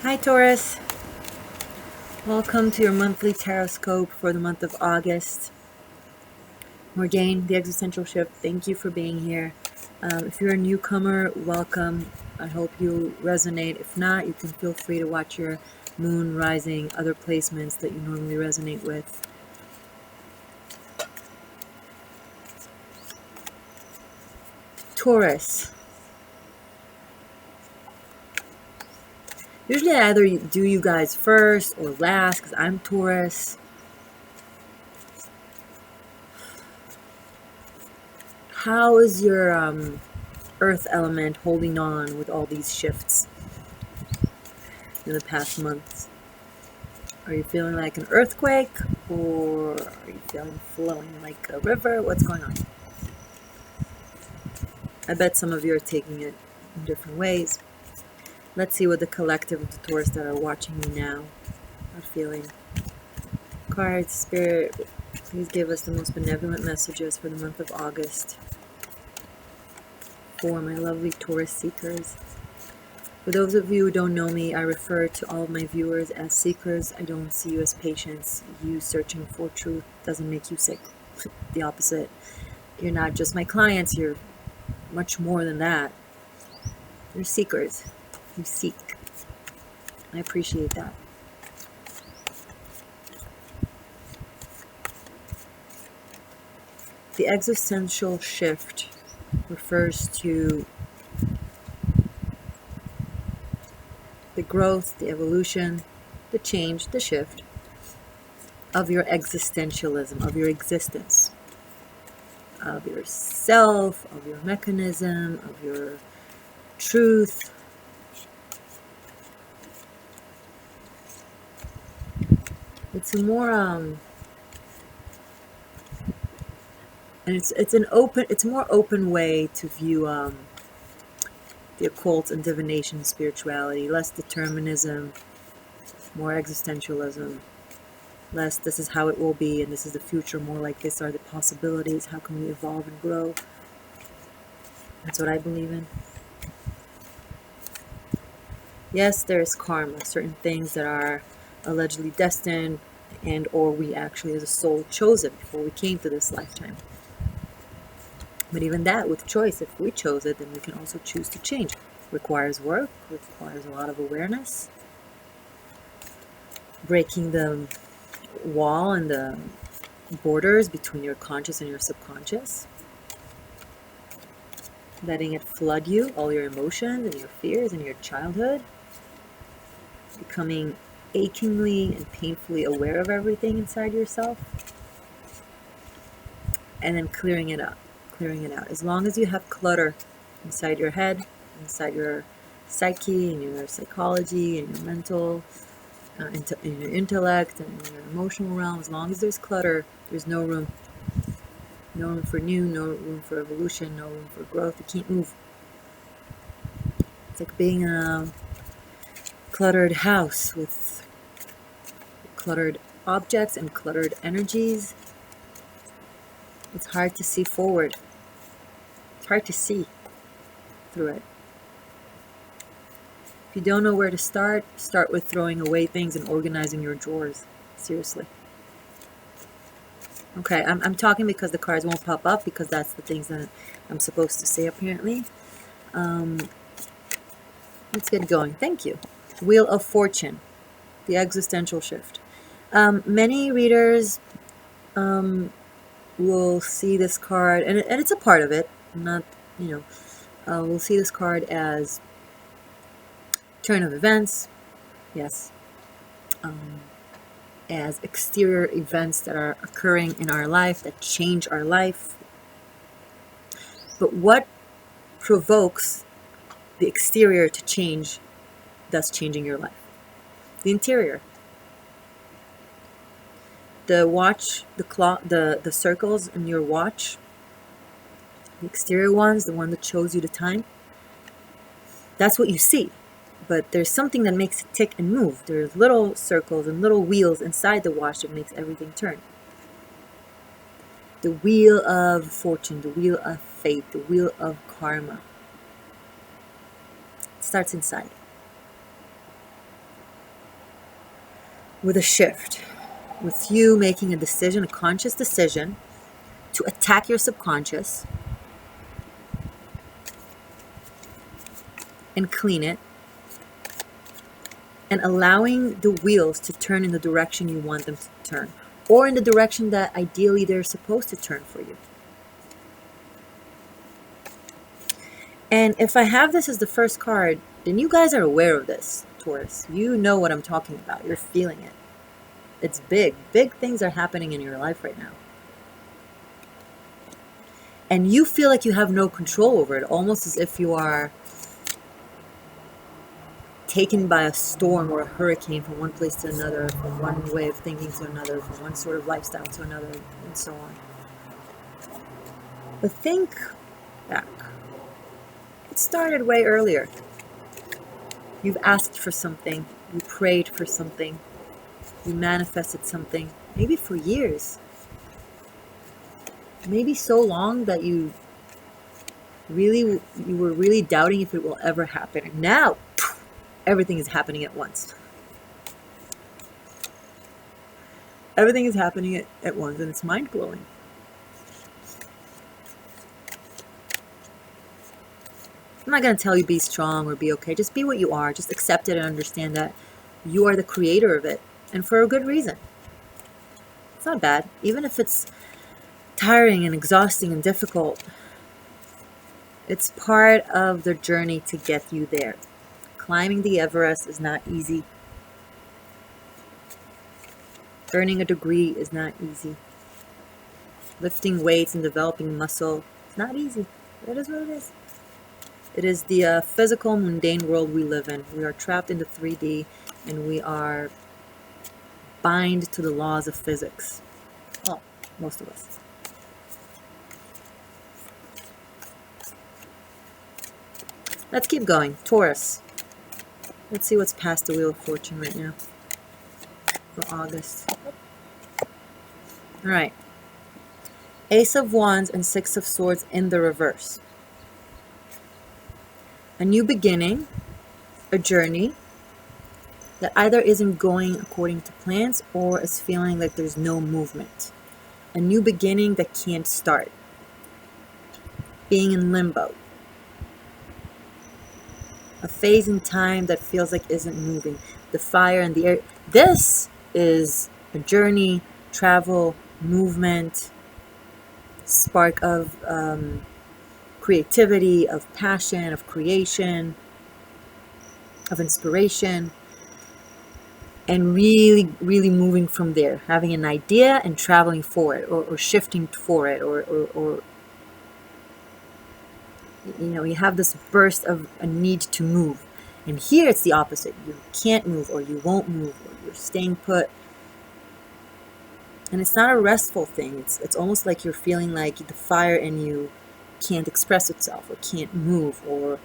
Hi Taurus, welcome to your monthly Taroscope for the month of August. Mordain, the Existential Shift, thank you for being here. If you're a newcomer, welcome. I hope you resonate. If not, you can feel free to watch your moon rising, other placements that you normally resonate with. Taurus. Usually I either do you guys first or last because I'm Taurus. How is your earth element holding on with all these shifts in the past months? Are you feeling like an earthquake, or are you feeling flowing like a river? What's going on? I bet some of you are taking it in different ways. Let's see what the collective of the Taurus that are watching me now are feeling. Cards, Spirit, please give us the most benevolent messages for the month of August for my lovely Taurus seekers. For those of you who don't know me, I refer to all of my viewers as seekers. I don't see you as patients. You searching for truth doesn't make you sick. The opposite. You're not just my clients, you're much more than that. You're seekers. You seek. I appreciate that. The existential shift refers to the growth, the evolution, the change, the shift of your existentialism, of your existence, of yourself, of your mechanism, of your truth. It's a more and it's a more open way to view the occult and divination and spirituality. Less determinism, more existentialism. Less this is how it will be and this is the future, more like this are the possibilities, how can we evolve and grow. That's what I believe in. Yes, there is karma, certain things that are allegedly destined and or we actually as a soul chose it before we came to this lifetime. But even that, with choice, if we chose it, then we can also choose to change. Requires work, requires a lot of awareness. Breaking the wall and the borders between your conscious and your subconscious. Letting it flood you, all your emotions and your fears and your childhood. Becoming achingly and painfully aware of everything inside yourself. And then clearing it up. Clearing it out. As long as you have clutter inside your head, inside your psyche, in your psychology, in your mental, in your intellect, and in your emotional realm, as long as there's clutter, there's no room. No room for new, no room for evolution, no room for growth. You can't move. It's like being in a cluttered house with cluttered objects and cluttered energies. It's hard to see forward. It's hard to see through it. If you don't know where to start with throwing away things and organizing your drawers. Seriously. Okay, I'm talking because the cards won't pop up because that's the things that I'm supposed to say apparently. Let's get going. Thank you. Wheel of Fortune, the existential shift. Many readers will see this card, and it's a part of it. Not, we'll see this card as turn of events. Yes. As exterior events that are occurring in our life that change our life. But what provokes the exterior to change, thus changing your life? The interior. The watch, the clock, the circles in your watch, the exterior ones, the one that shows you the time, that's what you see. But there's something that makes it tick and move. There's little circles and little wheels inside the watch that makes everything turn. The wheel of fortune, the wheel of fate, the wheel of karma. It starts inside. with a shift, with you making a decision, a conscious decision to attack your subconscious and clean it, and allowing the wheels to turn in the direction you want them to turn, or in the direction that ideally they're supposed to turn for you. And if I have this as the first card, then you guys are aware of this, Taurus. You know what I'm talking about. You're feeling it. It's big. Big things are happening in your life right now. And you feel like you have no control over it, almost as if you are taken by a storm or a hurricane from one place to another, from one way of thinking to another, from one sort of lifestyle to another, and so on. But think back. It started way earlier. You've asked for something, you prayed for something, you manifested something, maybe for years. Maybe so long that you were really doubting if it will ever happen. And now, everything is happening at once. Everything is happening at once, and it's mind-blowing. I'm not going to tell you be strong or be okay. Just be what you are. Just accept it and understand that you are the creator of it, and for a good reason. It's not bad. Even if it's tiring and exhausting and difficult, it's part of the journey to get you there. Climbing the Everest is not easy. Earning a degree is not easy. Lifting weights and developing muscle is not easy. It is what it is. It is the physical, mundane world we live in. We are trapped into 3D, and we are bind to the laws of physics. Well, most of us. Let's keep going. Taurus. Let's see what's past the Wheel of Fortune right now for August. All right. Ace of Wands and Six of Swords in the reverse. A new beginning, a journey that either isn't going according to plans or is feeling like there's no movement. A new beginning that can't start. Being in limbo. A phase in time that feels like isn't moving. The fire and the air. This is a journey, travel, movement, spark of creativity, of passion, of creation, of inspiration, and really, really moving from there, having an idea and traveling for it, or shifting for it, or you know, you have this burst of a need to move. And here it's the opposite. You can't move, or you won't move, or you're staying put. And it's not a restful thing. It's almost like you're feeling like the fire in you can't express itself, or can't move, or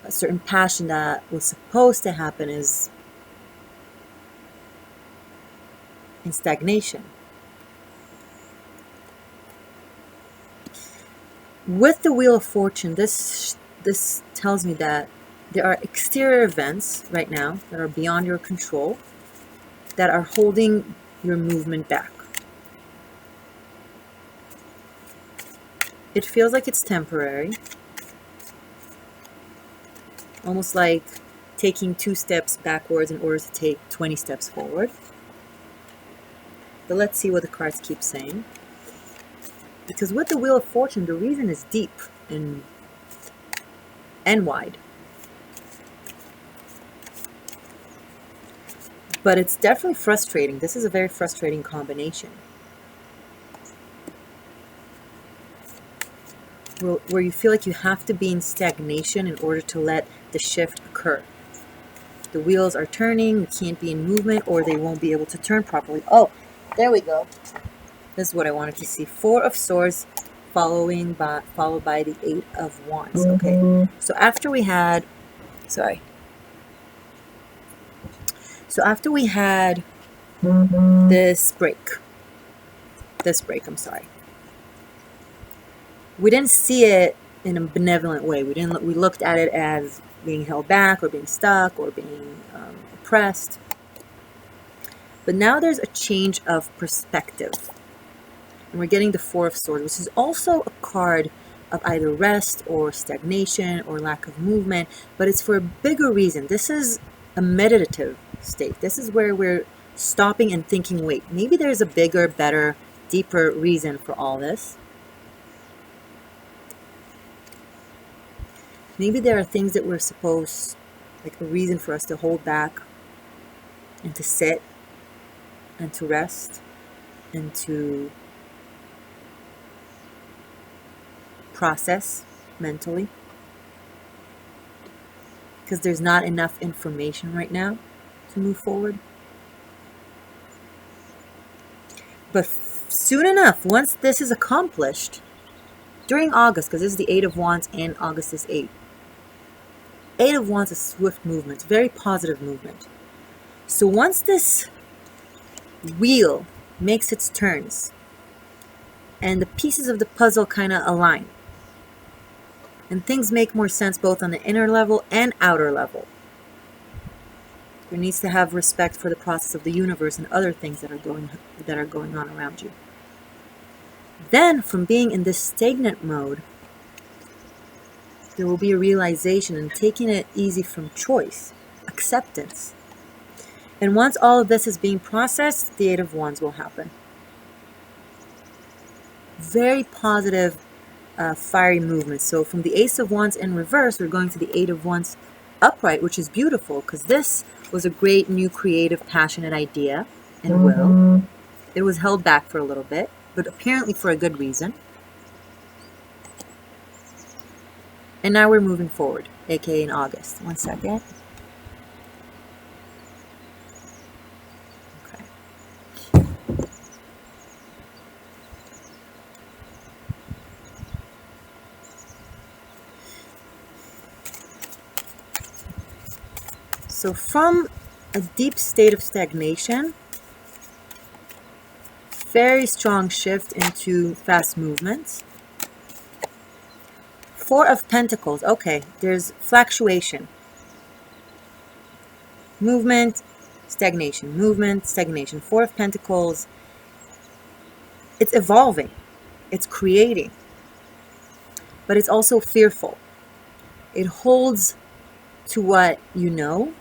a certain passion that was supposed to happen is in stagnation. With the Wheel of Fortune, this tells me that there are exterior events right now that are beyond your control, that are holding your movement back. It feels like it's temporary, almost like taking 2 steps backwards in order to take 20 steps forward. But let's see what the cards keep saying. Because with the Wheel of Fortune, the reason is deep and wide. But it's definitely frustrating. This is a very frustrating combination. Where you feel like you have to be in stagnation in order to let the shift occur. The wheels are turning, you can't be in movement, or they won't be able to turn properly. Oh, there we go. This is what I wanted to see. 4 of Swords followed by the 8 of Wands. Okay, so after we had, this break, we didn't see it in a benevolent way. We looked at it as being held back, or being stuck, or being oppressed. But now there's a change of perspective. And we're getting the Four of Swords, which is also a card of either rest or stagnation or lack of movement, but it's for a bigger reason. This is a meditative state. This is where we're stopping and thinking, wait, maybe there's a bigger, better, deeper reason for all this. Maybe there are things that we're supposed, like a reason for us to hold back and to sit and to rest and to process mentally, because there's not enough information right now to move forward. But soon enough, once this is accomplished, during August, because this is the Eight of Wands and August is 8. Eight of Wands is swift movement, very positive movement. So once this wheel makes its turns and the pieces of the puzzle kind of align, and things make more sense both on the inner level and outer level. There needs to have respect for the process of the universe and other things that are going on around you. Then, from being in this stagnant mode, there will be a realization and taking it easy from choice, acceptance. And once all of this is being processed, the Eight of Wands will happen. Very positive, fiery movement. So from the Ace of Wands in reverse, we're going to the Eight of Wands upright, which is beautiful because this was a great new creative, passionate idea and will. It was held back for a little bit, but apparently for a good reason. And now we're moving forward, aka in August. One second. Okay. So from a deep state of stagnation, very strong shift into fast movements. Four of Pentacles. Okay, there's fluctuation. Movement, stagnation. Movement, stagnation. Four of Pentacles. It's evolving. It's creating. But it's also fearful. It holds to what you know.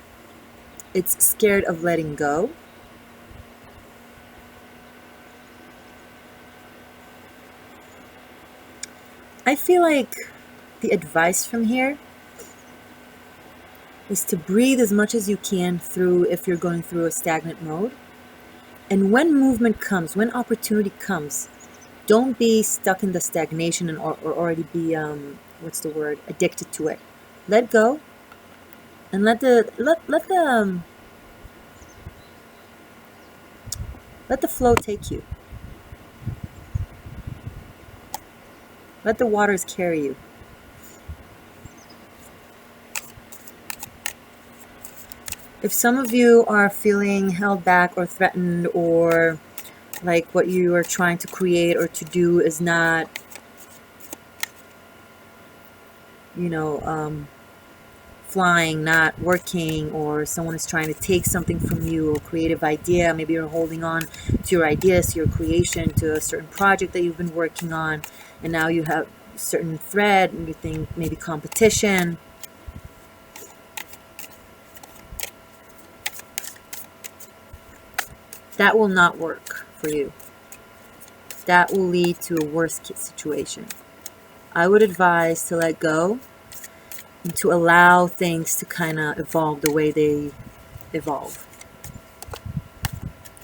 It's scared of letting go. I feel like the advice from here is to breathe as much as you can through if you're going through a stagnant mode. And when movement comes, when opportunity comes, don't be stuck in the stagnation and or already be addicted to it. Let go and let the flow take you. Let the waters carry you. If some of you are feeling held back or threatened, or like what you are trying to create or to do is not, flying, not working, or someone is trying to take something from you, a creative idea, maybe you're holding on to your ideas, to your creation, to a certain project that you've been working on, and now you have a certain thread, and you think maybe competition. That will not work for you. That will lead to a worse situation. I would advise to let go and to allow things to kind of evolve the way they evolve.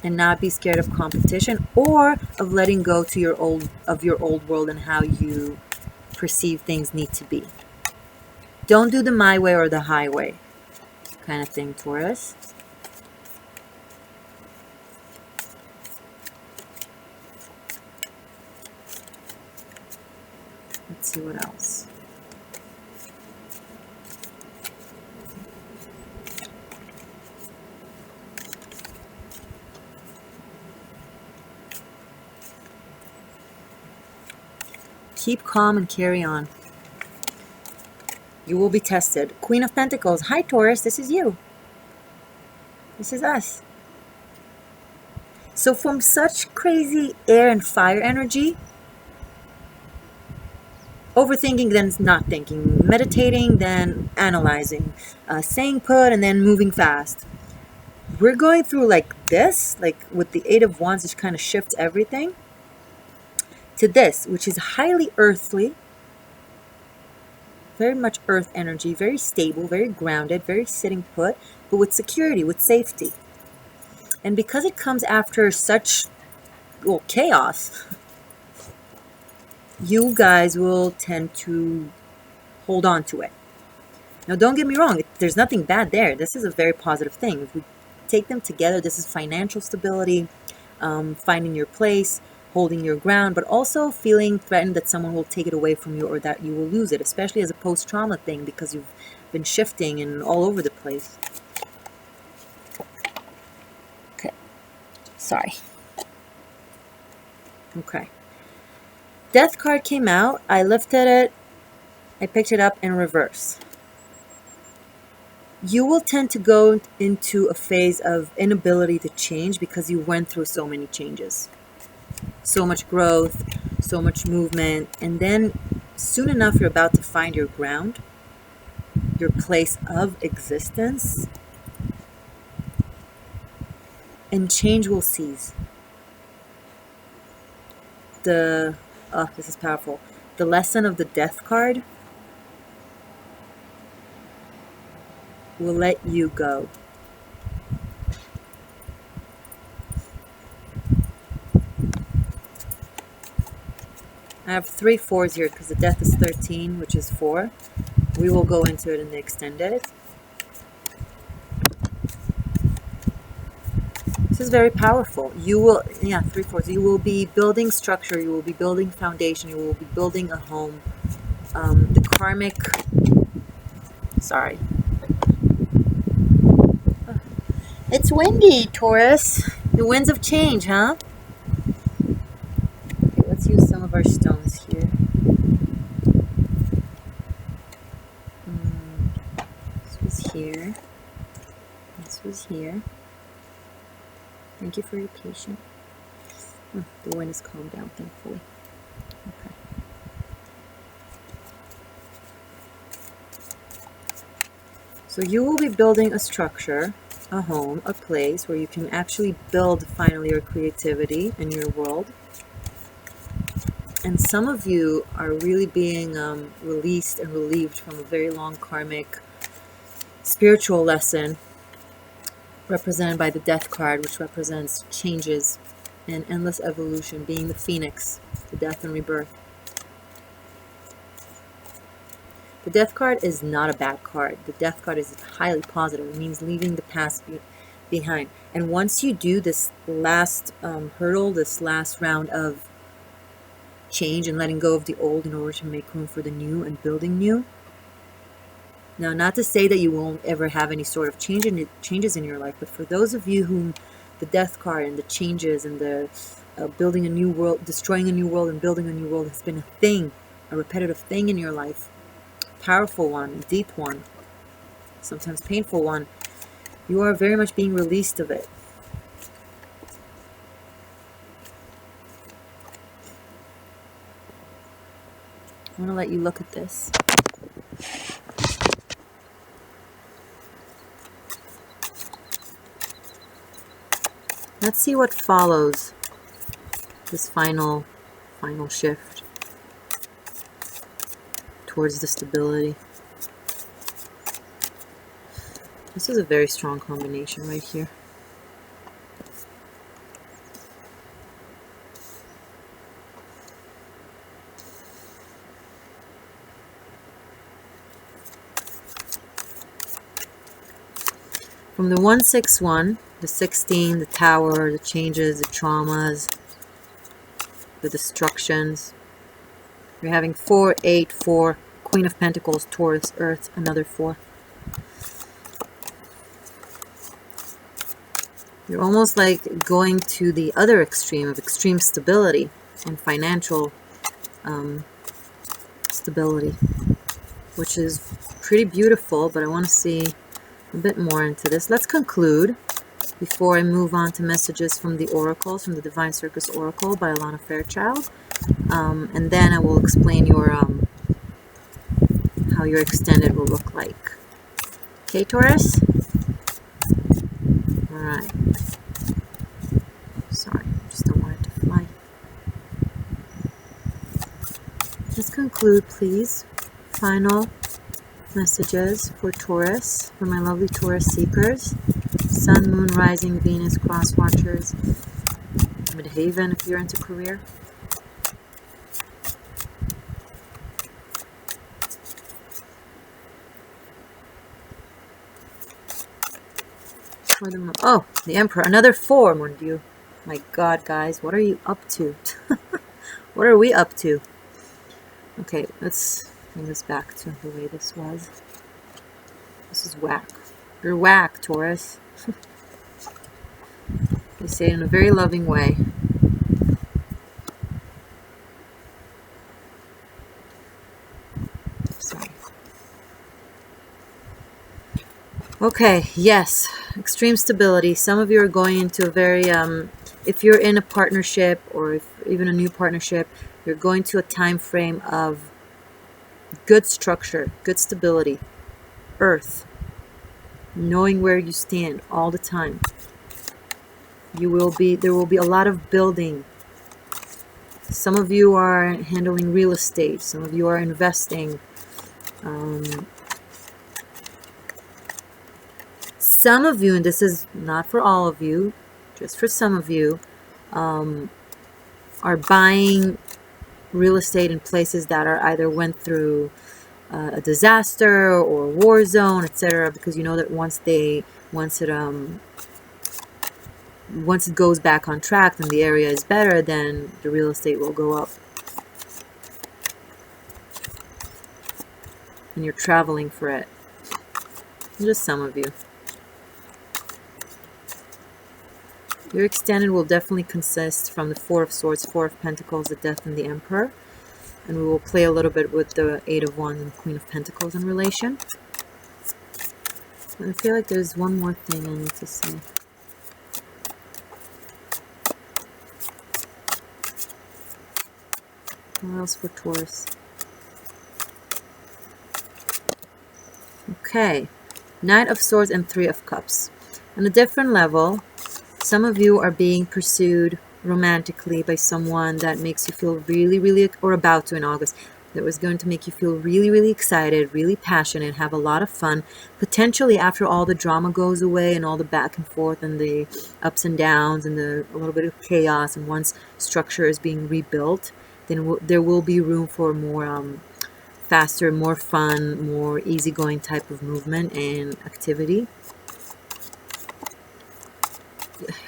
And not be scared of competition or of letting go to your old world and how you perceive things need to be. Don't do the my way or the highway kind of thing, Taurus. Let's see what else. Keep calm and carry on. You will be tested. Queen of Pentacles. Hi, Taurus. This is you. This is us. So from such crazy air and fire energy, overthinking, then not thinking, meditating, then analyzing, staying put, and then moving fast. We're going through like this, like with the Eight of Wands, which kind of shifts everything, to this, which is highly earthly, very much earth energy, very stable, very grounded, very sitting put, but with security, with safety. And because it comes after such, well, chaos, you guys will tend to hold on to it. Now, don't get me wrong, there's nothing bad there. This is a very positive thing. If we take them together, this is financial stability, finding your place, holding your ground, but also feeling threatened that someone will take it away from you or that you will lose it, especially as a post-trauma thing because you've been shifting and all over the place. Okay. Sorry. Okay. Death card came out. I lifted it. I picked it up in reverse. You will tend to go into a phase of inability to change because you went through so many changes. So much growth, so much movement, and then soon enough you're about to find your ground, your place of existence, and change will cease. This is powerful. The lesson of the Death card will let you go. I have 3 4s here because the Death is 13, which is 4. We will go into it in the extended. This is very powerful. You will, 3 4s. You will be building structure. You will be building foundation. You will be building a home. The karmic. Sorry. It's windy, Taurus. The winds of change, huh? Okay, let's use some of our stones here. This was here. This was here. Thank you for your patience. The wind has calmed down, thankfully. Okay. So you will be building a structure, a home, a place where you can actually build finally your creativity in your world. And some of you are really being released and relieved from a very long karmic spiritual lesson represented by the Death card, which represents changes and endless evolution, being the phoenix, the death and rebirth. The Death card is not a bad card. The Death card is highly positive. It means leaving the past behind. And once you do this last hurdle, this last round of change and letting go of the old in order to make room for the new and building new. Now, not to say that you won't ever have any sort of changes in your life, but for those of you whom the Death card and the changes and the building a new world, destroying a new world and building a new world has been a thing, a repetitive thing in your life, powerful one, a deep one, sometimes painful one, you are very much being released of it. I want to let you look at this. Let's see what follows this final shift towards the stability. This is a very strong combination right here. From the 161, the 16, the Tower, the changes, the traumas, the destructions. We're having 4, 8, 4, Queen of Pentacles, Taurus, Earth, another 4. You're almost like going to the other extreme of extreme stability and financial stability, which is pretty beautiful, but I want to see a bit more into this. Let's conclude before I move on to messages from the oracles, from the Divine Circus Oracle by Alana Fairchild. And then I will explain your how your extended will look like. Okay, Taurus? Alright. Sorry, just don't want it to fly. Let's conclude, please. Final messages for Taurus, for my lovely Taurus seekers. Sun, Moon, Rising, Venus, Cross Watchers, Midhaven if you're into career. Oh, the Emperor, another 4, mon dieu. My God, guys, what are you up to? What are we up to? Okay, let's bring this back to the way this was. This is whack. You're whack, Taurus. I say it in a very loving way. Sorry. Okay, yes, extreme stability. Some of you are going into a very, if you're in a partnership or if even a new partnership, you're going to a time frame of good structure, good stability, earth, knowing where you stand all the time. There will be a lot of building. Some of you are handling real estate. Some of you are investing. Some of you, and this is not for all of you, just for some of you, are buying real estate in places that are either went through a disaster or a war zone, etc. Because you know that once it goes back on track, then the area is better, then the real estate will go up. And you're traveling for it. Just some of you. Your extended will definitely consist from the 4 of Swords, 4 of Pentacles, the Death, and the Emperor. And we will play a little bit with the 8 of Wands and the Queen of Pentacles in relation. I feel like there's one more thing I need to say. What else for Taurus? Okay. Knight of Swords and 3 of Cups. On a different level, some of you are being pursued romantically by someone that makes you feel really, really, or about to in August, that was going to make you feel really, really excited, really passionate, have a lot of fun. Potentially after all the drama goes away and all the back and forth and the ups and downs and a little bit of chaos, and once structure is being rebuilt, then there will be room for more faster, more fun, more easygoing type of movement and activity.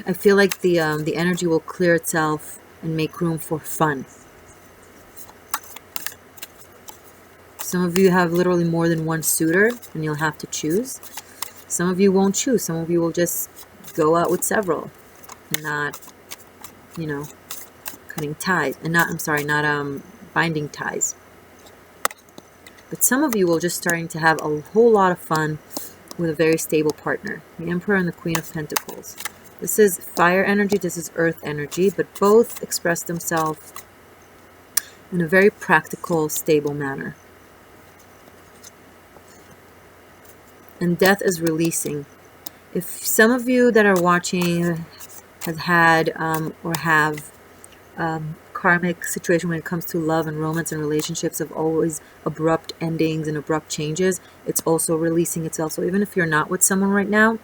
I feel like the energy will clear itself and make room for fun. Some of you have literally more than one suitor and you'll have to choose. Some of you won't choose. Some of you will just go out with several and not, you know, cutting ties. And not, I'm sorry, not binding ties. But some of you will just starting to have a whole lot of fun with a very stable partner. The Emperor and the Queen of Pentacles. This is fire energy, this is earth energy, but both express themselves in a very practical, stable manner. And death is releasing. If some of you that are watching have had or have karmic situation when it comes to love and romance and relationships of always abrupt endings and abrupt changes, it's also releasing itself. So even if you're not with someone right now,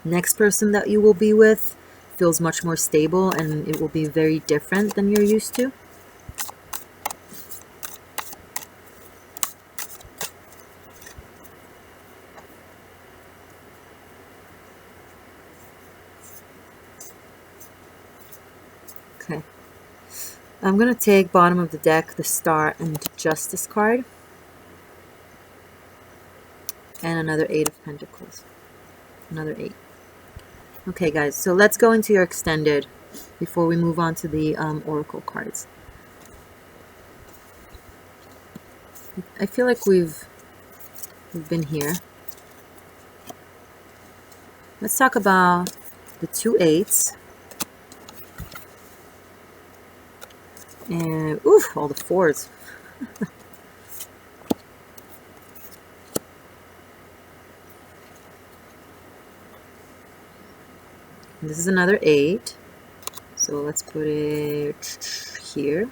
next person that you will be with feels much more stable and it will be very different than you're used to. Okay. I'm going to take bottom of the deck, the Star and the Justice card. And another 8 of Pentacles. Another 8. Okay, guys, so let's go into your extended before we move on to the oracle cards. I feel like we've been here. Let's talk about the 2 8s. And, oof, all the 4s. And this is another 8. So let's put it here.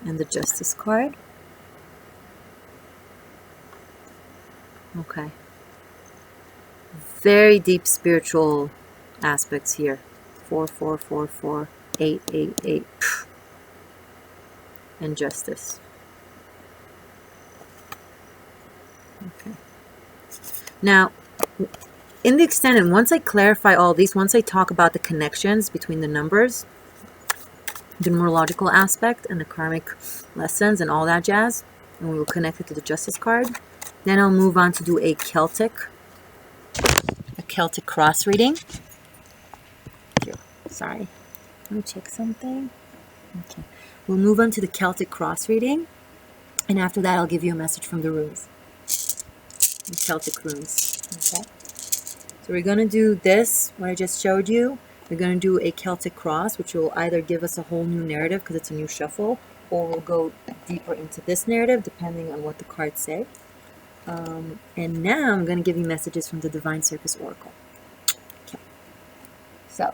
And the Justice card. Okay. Very deep spiritual aspects here. 4, 4, 4, 4, 8, 8, 8. And Justice. Okay. Now, in the extended, once I clarify all these, once I talk about the connections between the numbers, the numerological aspect and the karmic lessons and all that jazz, and we will connect it to the Justice card, then I'll move on to do a Celtic Cross reading. Sorry, let me check something. Okay, we'll move on to the Celtic Cross reading, and after that I'll give you a message from the runes, the Celtic runes. Okay, so we're going to do this, what I just showed you. We're going to do a Celtic Cross, which will either give us a whole new narrative because it's a new shuffle, or we'll go deeper into this narrative depending on what the cards say. And now I'm going to give you messages from the Divine Circus Oracle. Okay, so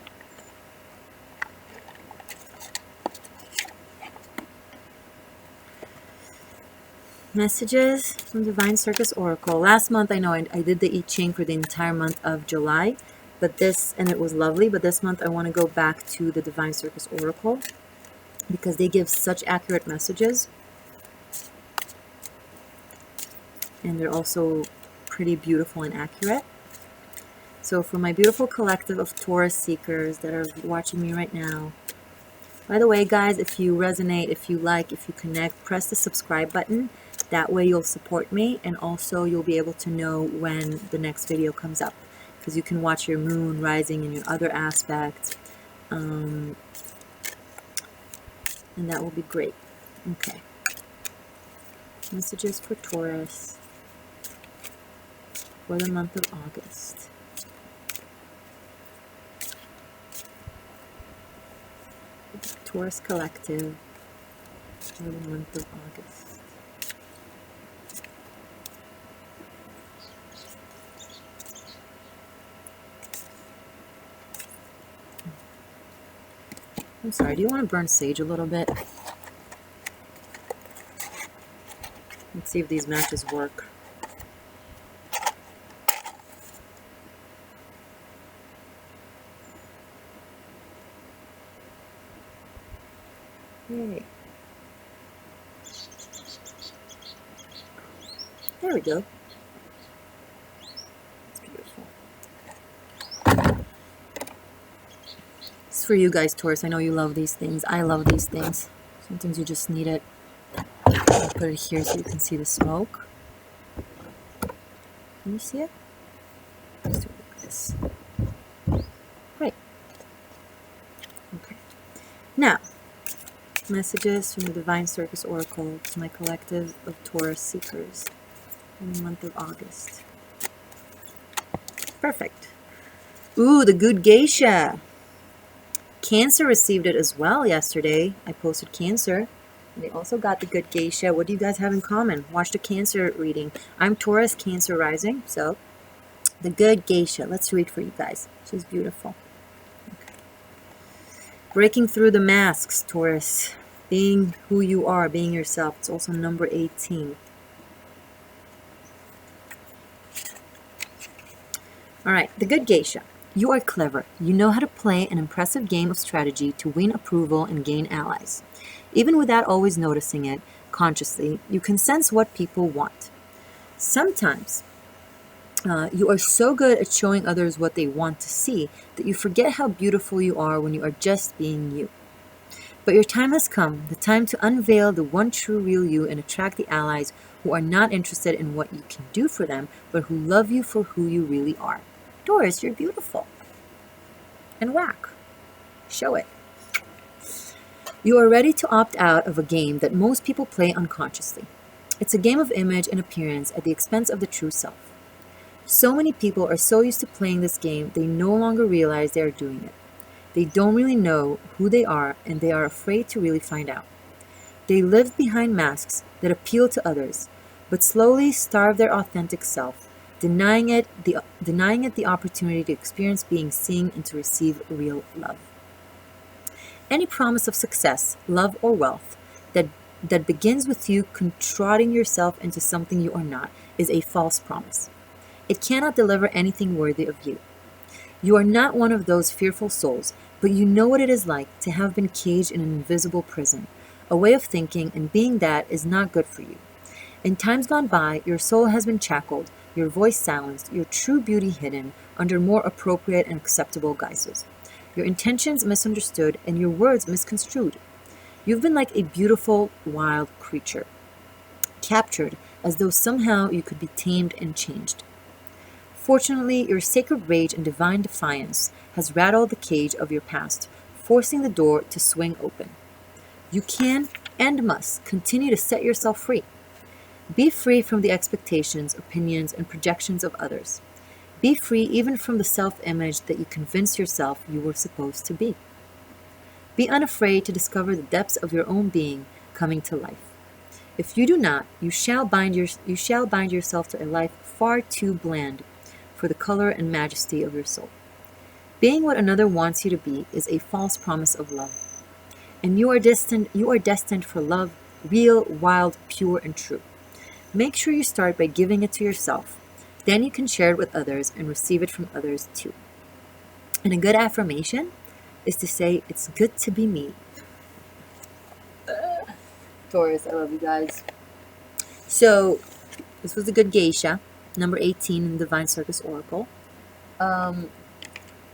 messages from Divine Circus Oracle. Last month, I know I did the I Ching for the entire month of July, but and it was lovely, but this month I want to go back to the Divine Circus Oracle because they give such accurate messages, and they're also pretty beautiful and accurate. So for my beautiful collective of Taurus seekers that are watching me right now, by the way, guys, if you resonate, if you like, if you connect, press the subscribe button. That way you'll support me, and also you'll be able to know when the next video comes up, because you can watch your moon, rising, and your other aspects, and that will be great. Okay. Messages for Taurus for the month of August. Taurus collective for the month of August. I'm sorry, do you want to burn sage a little bit? Let's see if these matches work. Yay. There we go. It's beautiful. It's for you guys, Taurus. I know you love these things. I love these things. Sometimes you just need it. I'll put it here so you can see the smoke. Can you see it? Let's do it like this. Great. Okay. Now, messages from the Divine Circus Oracle to my collective of Taurus seekers in the month of August. Perfect. Ooh, the good Geisha. Cancer received it as well yesterday. I posted Cancer. And they also got the good Geisha. What do you guys have in common? Watch the Cancer reading. I'm Taurus, Cancer rising. So, the good Geisha. Let's read for you guys. She's beautiful. Okay. Breaking through the masks, Taurus. Being who you are, being yourself. It's also number 18. Alright, the good Geisha. You are clever. You know how to play an impressive game of strategy to win approval and gain allies. Even without always noticing it consciously, you can sense what people want. Sometimes, you are so good at showing others what they want to see that you forget how beautiful you are when you are just being you. But your time has come, the time to unveil the one true real you and attract the allies who are not interested in what you can do for them, but who love you for who you really are. Taurus, you're beautiful. And whack. Show it. You are ready to opt out of a game that most people play unconsciously. It's a game of image and appearance at the expense of the true self. So many people are so used to playing this game, they no longer realize they are doing it. They don't really know who they are, and they are afraid to really find out. They live behind masks that appeal to others, but slowly starve their authentic self, denying it the opportunity to experience being seen and to receive real love. Any promise of success, love, or wealth that begins with you contorting yourself into something you are not is a false promise. It cannot deliver anything worthy of you. You are not one of those fearful souls, but you know what it is like to have been caged in an invisible prison. A way of thinking and being that is not good for you. In times gone by, your soul has been shackled, your voice silenced, your true beauty hidden under more appropriate and acceptable guises. Your intentions misunderstood and your words misconstrued. You've been like a beautiful, wild creature, captured as though somehow you could be tamed and changed. Fortunately, your sacred rage and divine defiance has rattled the cage of your past, forcing the door to swing open. You can and must continue to set yourself free. Be free from the expectations, opinions, and projections of others. Be free even from the self-image that you convinced yourself you were supposed to be. Be unafraid to discover the depths of your own being coming to life. If you do not, you shall bind yourself to a life far too bland for the color and majesty of your soul. Being what another wants you to be is a false promise of love. And you are destined for love, real, wild, pure, and true. Make sure you start by giving it to yourself. Then you can share it with others and receive it from others too. And a good affirmation is to say, it's good to be me. Taurus, I love you guys. So, this was a good Geisha, number 18 in the Divine Circus Oracle.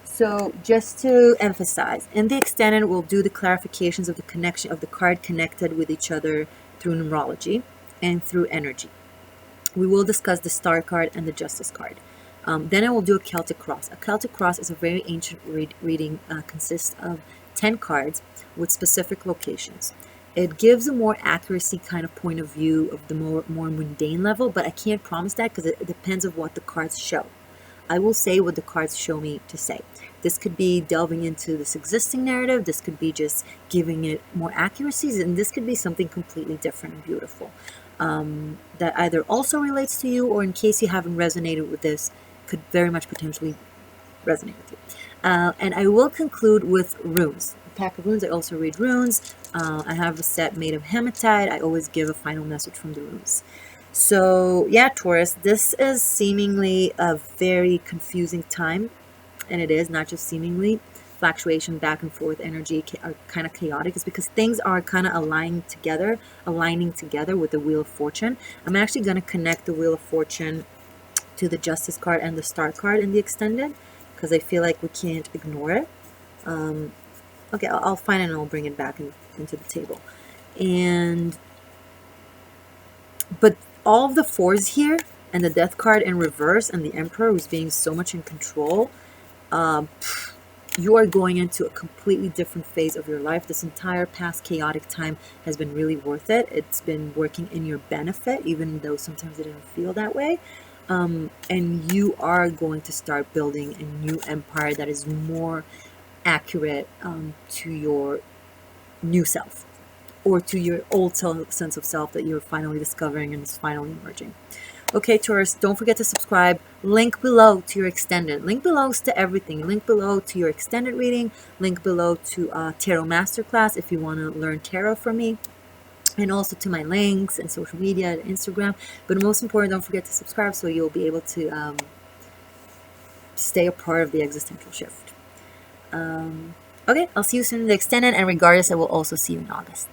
So, just to emphasize, in the extended, we'll do the clarifications of the connection of the card connected with each other through numerology and through energy. We will discuss the Star card and the Justice card. Then I will do a Celtic Cross. A Celtic Cross is a very ancient reading, consists of 10 cards with specific locations. It gives a more accuracy kind of point of view of the more mundane level, but I can't promise that because it depends on what the cards show. I will say what the cards show me to say. This could be delving into this existing narrative, this could be just giving it more accuracies, and this could be something completely different and beautiful. That either also relates to you, or in case you haven't resonated with this, could very much potentially resonate with you. And I will conclude with runes. A pack of runes. I also read runes. I have a set made of hematite. I always give a final message from the runes. So yeah, Taurus, this is seemingly a very confusing time, and it is not just seemingly. Fluctuation back and forth energy are kind of chaotic. It's because things are kind of aligning together with the Wheel of Fortune. I'm actually going to connect the Wheel of Fortune to the Justice card and the Star card in the extended, because I feel like we can't ignore it. Okay, I'll find it and I'll bring it back into the table. But all of the fours here, and the Death card in reverse, and the Emperor who's being so much in control, you are going into a completely different phase of your life. This entire past chaotic time has been really worth it. It's been working in your benefit, even though sometimes it didn't feel that way. And you are going to start building a new empire that is more accurate to your new self, or to your old sense of self that you're finally discovering and is finally emerging. Okay, Taurus, don't forget to subscribe. Link below to your extended. Link below to everything. Link below to your extended reading. Link below to Tarot Masterclass if you want to learn tarot from me. And also to my links and social media and Instagram. But most important, don't forget to subscribe so you'll be able to stay a part of the existential shift. Okay, I'll see you soon in the extended. And regardless, I will also see you in August.